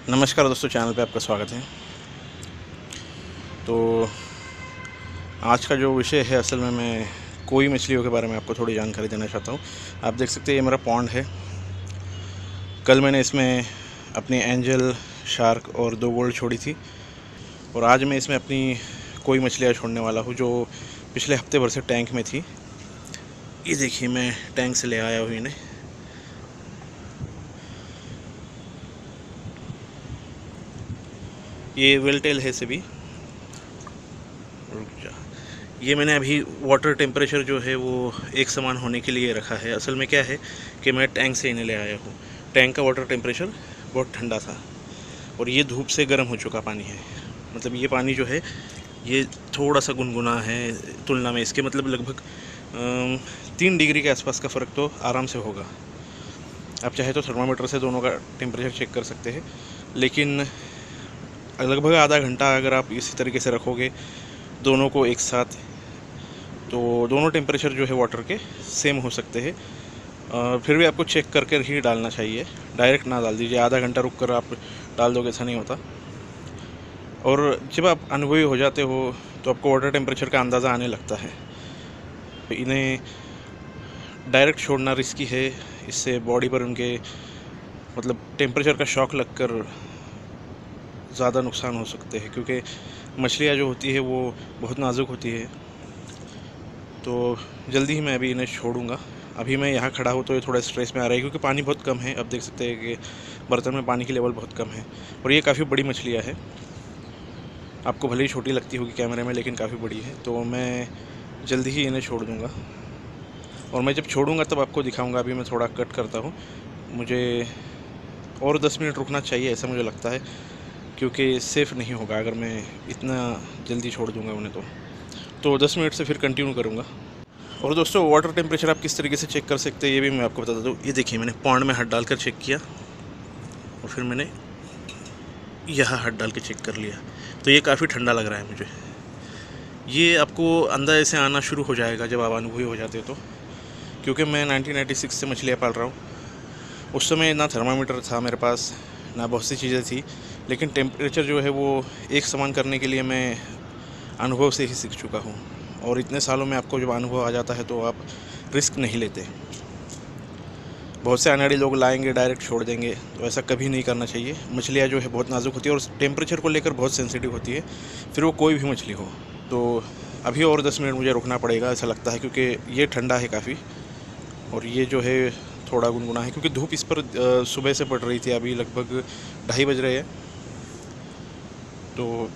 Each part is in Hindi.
नमस्कार दोस्तों, चैनल पे आपका स्वागत है। तो आज का जो विषय है, असल में मैं कोई मछलियों के बारे में आपको थोड़ी जानकारी देना चाहता हूँ। आप देख सकते हैं ये मेरा पॉन्ड है। कल मैंने इसमें अपनी एंजल, शार्क और 2 गोल्ड छोड़ी थी और आज मैं इसमें अपनी कोई मछलियाँ छोड़ने वाला हूँ जो पिछले हफ्ते भर से टैंक में थी। ये देखिए, मैं टैंक से ले आया हूँ इन्हें। ये वेलटेल है सभी। रुक जा। ये मैंने अभी वाटर टेम्परेचर जो है वो एक समान होने के लिए रखा है। असल में क्या है कि मैं टैंक से इन्हें ले आया हूँ। टैंक का वाटर टेम्परेचर बहुत ठंडा था और ये धूप से गर्म हो चुका पानी है। मतलब ये पानी जो है ये थोड़ा सा गुनगुना है तुलना में इसके। मतलब लगभग 3 डिग्री के आसपास का फ़र्क तो आराम से होगा। आप चाहे तो थर्मामीटर से दोनों का टेम्परेचर चेक कर सकते हैं, लेकिन लगभग आधा घंटा अगर आप इसी तरीके से रखोगे दोनों को एक साथ, तो दोनों टेम्परेचर जो है वाटर के सेम हो सकते हैं। फिर भी आपको चेक करके ही डालना चाहिए, डायरेक्ट ना डाल दीजिए। आधा घंटा रुक कर आप डाल दोगे, ऐसा नहीं होता। और जब आप अनुभवी हो जाते हो तो आपको वाटर टेम्परेचर का अंदाज़ा आने लगता है। इन्हें डायरेक्ट छोड़ना रिस्की है, इससे बॉडी पर उनके मतलब टेम्परेचर का शॉक लगकर ज़्यादा नुकसान हो सकते हैं, क्योंकि मछलियाँ जो होती है वो बहुत नाजुक होती है। तो जल्दी ही मैं अभी इन्हें छोड़ूंगा। अभी मैं यहाँ खड़ा हूँ तो ये थोड़ा स्ट्रेस में आ रहा है क्योंकि पानी बहुत कम है। अब देख सकते हैं कि बर्तन में पानी की लेवल बहुत कम है और ये काफ़ी बड़ी मछलियाँ है। आपको भले ही छोटी लगती होगी कैमरे में, लेकिन काफ़ी बड़ी है। तो मैं जल्दी ही इन्हें छोड़ दूँगा और मैं जब छोड़ूंगा तब आपको दिखाऊँगा। अभी मैं थोड़ा कट करता हूँ, मुझे और 10 मिनट रुकना चाहिए ऐसा मुझे लगता है, क्योंकि सेफ़ नहीं होगा अगर मैं इतना जल्दी छोड़ दूँगा उन्हें। तो 10 मिनट से फिर कंटिन्यू करूँगा। और दोस्तों, वाटर टेम्परेचर आप किस तरीके से चेक कर सकते हैं ये भी मैं आपको बता दूँ। ये देखिए, मैंने पॉन्ड में हाथ डालकर चेक किया और फिर मैंने यहाँ हाथ डाल के चेक कर लिया, तो ये काफ़ी ठंडा लग रहा है मुझे। ये आपको अंदाज़े से आना शुरू हो जाएगा जब आप अनुभवी हो जाते हो तो, क्योंकि मैं 1996 से मछलियाँ पाल रहा हूँ। उस समय ना थर्मामीटर था मेरे पास, ना बहुत सी चीज़ें थी, लेकिन टेम्परेचर जो है वो एक समान करने के लिए मैं अनुभव से ही सीख चुका हूँ। और इतने सालों में आपको जब अनुभव आ जाता है तो आप रिस्क नहीं लेते। बहुत से अनाड़ी लोग लाएंगे, डायरेक्ट छोड़ देंगे, तो ऐसा कभी नहीं करना चाहिए। मछलियाँ जो है बहुत नाजुक होती है और टेम्परेचर को लेकर बहुत सेंसिटिव होती है, फिर वो कोई भी मछली हो। तो अभी और 10 मिनट मुझे रुकना पड़ेगा ऐसा लगता है, क्योंकि ये ठंडा है काफ़ी और ये जो है थोड़ा गुनगुना है, क्योंकि धूप इस पर सुबह से पड़ रही थी। अभी लगभग 2:30 बज रहे हैं। तो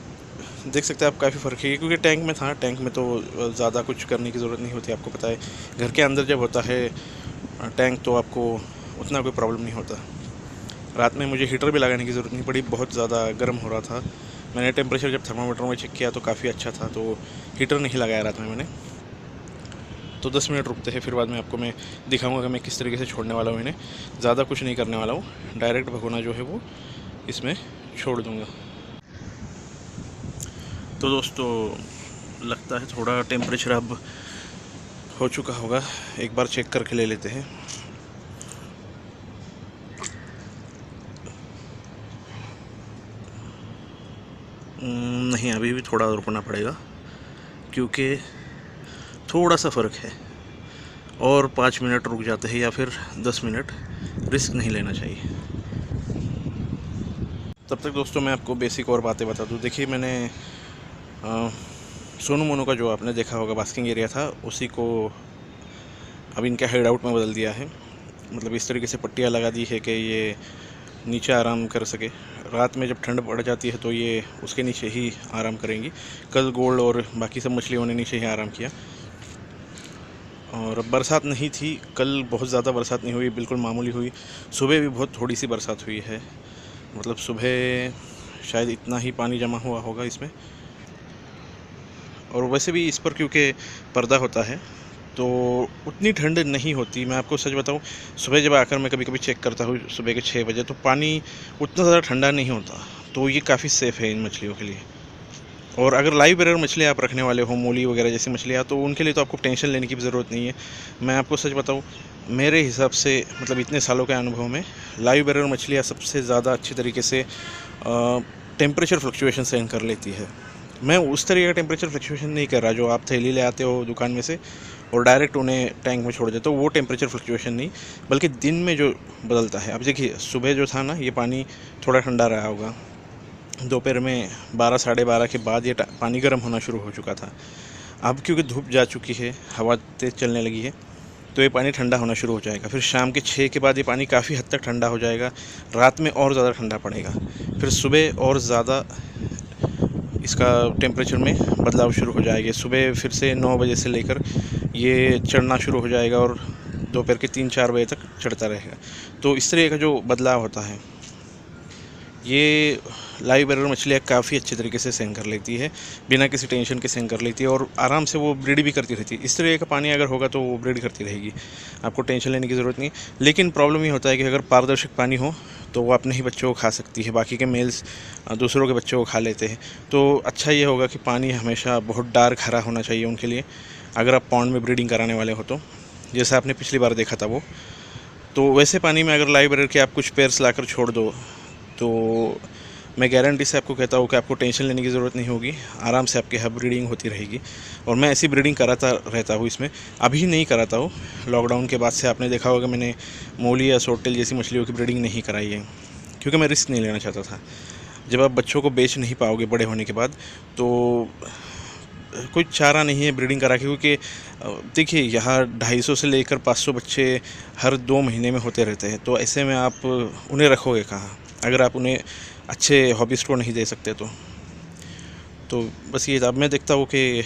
देख सकते हैं आप काफ़ी फ़र्क है, क्योंकि टैंक में था। टैंक में तो ज़्यादा कुछ करने की ज़रूरत नहीं होती, आपको पता है। घर के अंदर जब होता है टैंक तो आपको उतना कोई प्रॉब्लम नहीं होता। रात में मुझे हीटर भी लगाने की ज़रूरत नहीं पड़ी, बहुत ज़्यादा गर्म हो रहा था। मैंने टेम्परेचर जब थर्मामीटर में चेक किया तो काफ़ी अच्छा था, तो हीटर नहीं लगाया रात में मैंने। तो 10 मिनट रुकते हैं, फिर बाद में आपको मैं दिखाऊंगा कि मैं किस तरीके से छोड़ने वाला हूँ इन्हें। ज़्यादा कुछ नहीं करने वाला हूँ, डायरेक्ट भगोना जो है वो इसमें छोड़ दूँगा। तो दोस्तों, लगता है थोड़ा टेम्परेचर अब हो चुका होगा, एक बार चेक करके ले लेते हैं। नहीं, अभी भी थोड़ा रुकना पड़ेगा क्योंकि थोड़ा सा फ़र्क है। और 5 मिनट रुक जाते हैं या फिर 10 मिनट, रिस्क नहीं लेना चाहिए। तब तक दोस्तों मैं आपको बेसिक और बातें बता दूं। देखिए, मैंने सोनू मोनू का जो आपने देखा होगा बास्किंग एरिया था, उसी को अब इनके हाइड आउट में बदल दिया है। मतलब इस तरीके से पट्टियाँ लगा दी है कि ये नीचे आराम कर सके। रात में जब ठंड पड़ जाती है तो ये उसके नीचे ही आराम करेंगी। कल गोल्ड और बाकी सब मछलियों ने नीचे ही आराम किया। और बरसात नहीं थी कल, बहुत ज़्यादा बरसात नहीं हुई, बिल्कुल मामूली हुई। सुबह भी बहुत थोड़ी सी बरसात हुई है, मतलब सुबह शायद इतना ही पानी जमा हुआ होगा इसमें। और वैसे भी इस पर क्योंकि पर्दा होता है तो उतनी ठंड नहीं होती। मैं आपको सच बताऊं, सुबह जब आकर मैं कभी कभी चेक करता हूँ सुबह के 6 बजे, तो पानी उतना ज़्यादा ठंडा नहीं होता। तो ये काफ़ी सेफ़ है इन मछलियों के लिए। और अगर लाइव बेरर मछली आप रखने वाले हो, मोली वगैरह जैसी मछलियाँ, तो उनके लिए तो आपको टेंशन लेने की भी ज़रूरत नहीं है। मैं आपको सच बताऊँ, मेरे हिसाब से मतलब इतने सालों के अनुभव में लाइव बेरर मछलियाँ सबसे ज़्यादा अच्छी तरीके से टेम्परेचर फ्लक्चुएशन सहन कर लेती है। मैं उस तरीके का टेम्परेचर फ्लक्चुएशन नहीं कर रहा जो आप थैली ले आते हो दुकान में से और डायरेक्ट उन्हें टैंक में छोड़ देते हो, वो टेम्परेचर फ्लक्चुएशन नहीं, बल्कि दिन में जो बदलता है। अब देखिए, सुबह जो था ना, ये पानी थोड़ा ठंडा रहा होगा, दोपहर में 12 साढ़े 12 के बाद ये पानी गर्म होना शुरू हो चुका था। अब क्योंकि धूप जा चुकी है, हवा तेज़ चलने लगी है, तो ये पानी ठंडा होना शुरू हो जाएगा। फिर शाम के 6 के बाद ये पानी काफ़ी हद तक ठंडा हो जाएगा, रात में और ज़्यादा ठंडा पड़ेगा, फिर सुबह और ज़्यादा इसका टेम्परेचर में बदलाव शुरू हो जाएगा। सुबह फिर से 9 बजे से लेकर ये चढ़ना शुरू हो जाएगा और दोपहर के 3-4 बजे तक चढ़ता रहेगा। तो इस तरह का जो बदलाव होता है, ये लाइव बेरर मछलियाँ काफ़ी अच्छे तरीके से सहन कर लेती है, बिना किसी टेंशन के सहन कर लेती है और आराम से वो ब्रीड भी करती रहती है। इस तरह का पानी अगर होगा तो वो ब्रीड करती रहेगी, आपको टेंशन लेने की ज़रूरत नहीं। लेकिन प्रॉब्लम ये होता है कि अगर पारदर्शक पानी हो तो वो अपने ही बच्चों को खा सकती है, बाकी के मेल्स दूसरों के बच्चों को खा लेते हैं। तो अच्छा ये होगा कि पानी हमेशा बहुत डार्क हरा होना चाहिए उनके लिए, अगर आप पॉन्ड में ब्रीडिंग कराने वाले हो तो, जैसा आपने पिछली बार देखा था वो। तो वैसे पानी में अगर लाइव बेरर के आप कुछ पेयर्स लाकर छोड़ दो तो मैं गारंटी से आपको कहता हूँ कि आपको टेंशन लेने की ज़रूरत नहीं होगी, आराम से आपके यहाँ ब्रीडिंग होती रहेगी। और मैं ऐसी ब्रीडिंग कराता रहता हूँ, इसमें अभी नहीं कराता हूँ, लॉकडाउन के बाद से आपने देखा होगा मैंने मोली या सोटटेल जैसी मछलियों की ब्रीडिंग नहीं कराई है, क्योंकि मैं रिस्क नहीं लेना चाहता था। जब आप बच्चों को बेच नहीं पाओगे बड़े होने के बाद, तो कोई चारा नहीं है ब्रीडिंग करा के, क्योंकि देखिए यहाँ 250 से लेकर 500 बच्चे हर 2 महीने में होते रहते हैं। तो ऐसे में आप उन्हें रखोगे कहाँ, अगर आप उन्हें अच्छे हॉबिस्ट को नहीं दे सकते तो बस ये अब मैं देखता हूँ कि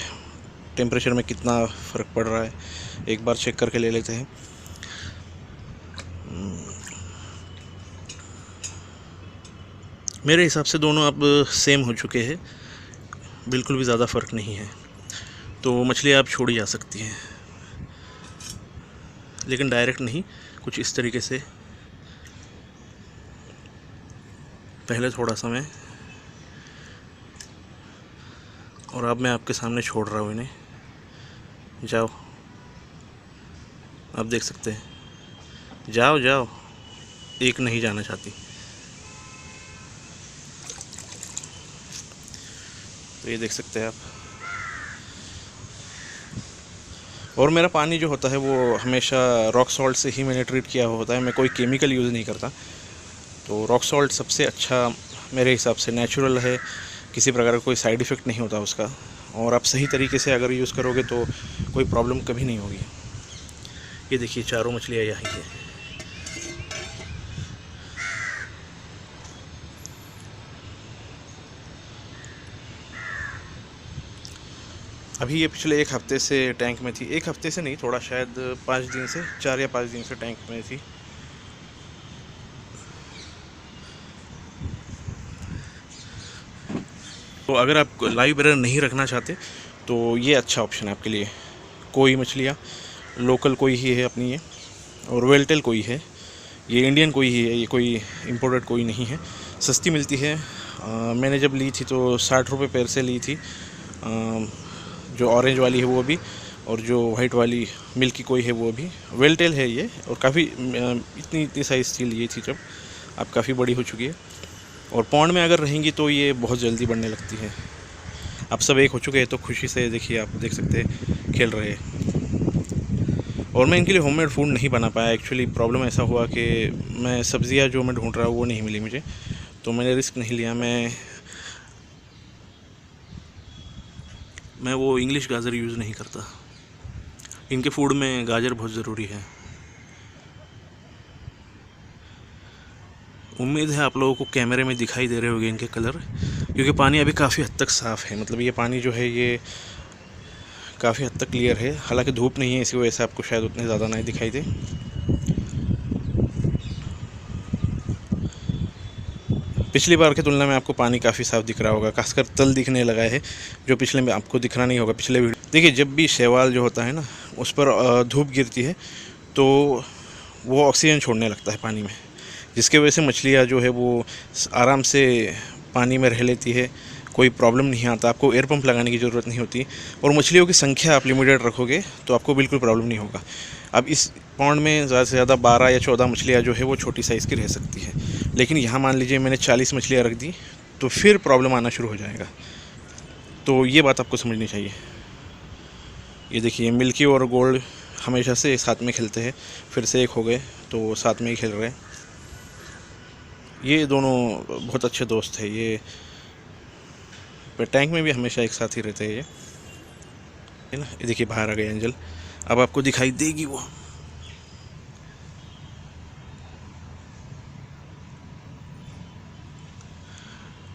टेम्परेचर में कितना फ़र्क पड़ रहा है, एक बार चेक करके ले लेते हैं। मेरे हिसाब से दोनों अब सेम हो चुके हैं, बिल्कुल भी ज़्यादा फ़र्क नहीं है, तो मछलियाँ आप छोड़ी जा सकती हैं, लेकिन डायरेक्ट नहीं, कुछ इस तरीके से पहले थोड़ा समय, और अब मैं आपके सामने छोड़ रहा हूँ इन्हें। जाओ, आप देख सकते हैं, जाओ जाओ, एक नहीं जाना चाहती। तो ये देख सकते हैं आप। और मेरा पानी जो होता है वो हमेशा रॉक सॉल्ट से ही मैंने ट्रीट किया होता है, मैं कोई केमिकल यूज़ नहीं करता। तो रॉक सॉल्ट सबसे अच्छा मेरे हिसाब से नेचुरल है, किसी प्रकार का कोई साइड इफ़ेक्ट नहीं होता उसका, और आप सही तरीके से अगर यूज़ करोगे तो कोई प्रॉब्लम कभी नहीं होगी। ये देखिए, चारों मछलियाँ यहीं हैं। अभी ये पिछले 1 हफ़्ते से टैंक में थी, 1 हफ़्ते से नहीं, थोड़ा शायद 5 दिन से, 4 या 5 दिन से टैंक में थी। तो अगर आप लाइव बेरर नहीं रखना चाहते तो ये अच्छा ऑप्शन है आपके लिए। कोई मछलियाँ लोकल कोई ही है अपनी ये, और वेलटेल कोई है, ये इंडियन कोई ही है, ये कोई इम्पोर्टेड कोई नहीं है, सस्ती मिलती है। मैंने जब ली थी तो 60 रुपये पेयर से ली थी, जो ऑरेंज वाली है वो भी, और जो वाइट वाली मिल्की कोई है वो भी। वेलटेल है ये, और काफ़ी इतनी साइज़ थी ली थी जब, अब काफ़ी बड़ी हो चुकी है। और पॉन्ड में अगर रहेंगी तो ये बहुत जल्दी बढ़ने लगती है। अब सब एक हो चुके हैं तो खुशी से देखिए, आप देख सकते हैं खेल रहे हैं। और मैं इनके लिए होममेड फूड नहीं बना पाया, एक्चुअली प्रॉब्लम ऐसा हुआ कि मैं सब्ज़ियाँ जो मैं ढूंढ रहा हूँ वो नहीं मिली मुझे, तो मैंने रिस्क नहीं लिया। मैं वो इंग्लिश गाजर यूज़ नहीं करता, इनके फूड में गाजर बहुत ज़रूरी है। उम्मीद है आप लोगों को कैमरे में दिखाई दे रहे होंगे इनके कलर, क्योंकि पानी अभी काफ़ी हद तक साफ़ है, मतलब ये पानी जो है ये काफ़ी हद तक क्लियर है। हालांकि धूप नहीं है, इसी वजह से आपको शायद उतने ज़्यादा नहीं दिखाई दे। पिछली बार की तुलना में आपको पानी काफ़ी साफ़ दिख रहा होगा, खासकर तल दिखने लगा है, जो पिछले में आपको दिख रहा नहीं होगा पिछले वीडियो। देखिए, जब भी शैवाल जो होता है ना, उस पर धूप गिरती है तो वो ऑक्सीजन छोड़ने लगता है पानी में, जिसके वजह से मछलियाँ जो है वो आराम से पानी में रह लेती है, कोई प्रॉब्लम नहीं आता, आपको एयर पंप लगाने की ज़रूरत नहीं होती, और मछलियों की संख्या आप लिमिटेड रखोगे तो आपको बिल्कुल प्रॉब्लम नहीं होगा। अब इस पॉन्ड में ज़्यादा से ज़्यादा 12 या 14 मछलियाँ जो है वो छोटी साइज़ की रह सकती है, लेकिन यहाँ मान लीजिए मैंने 40 मछलियाँ रख दी तो फिर प्रॉब्लम आना शुरू हो जाएगा। तो ये बात आपको समझनी चाहिए। ये देखिए मिल्की और गोल्ड हमेशा से साथ में खेलते हैं, फिर से एक हो गए तो साथ में ही खेल रहे हैं। ये दोनों बहुत अच्छे दोस्त हैं, ये टैंक में भी हमेशा एक साथ ही रहते हैं ये, है ना। ये देखिए बाहर आ गए एंजल, अब आपको दिखाई देगी वो।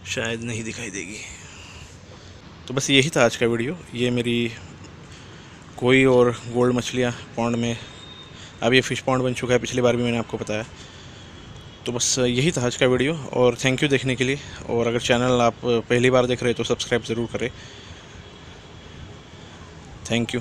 शायद नहीं दिखाई देगी। तो बस यही था आज का वीडियो। ये मेरी कोई और गोल्ड मछलियाँ पॉन्ड में, अब ये फ़िश पॉन्ड बन चुका है, पिछली बार भी मैंने आपको बताया। तो बस यही था आज का वीडियो, और थैंक यू देखने के लिए। और अगर चैनल आप पहली बार देख रहे हो तो सब्सक्राइब ज़रूर करें। Thank you.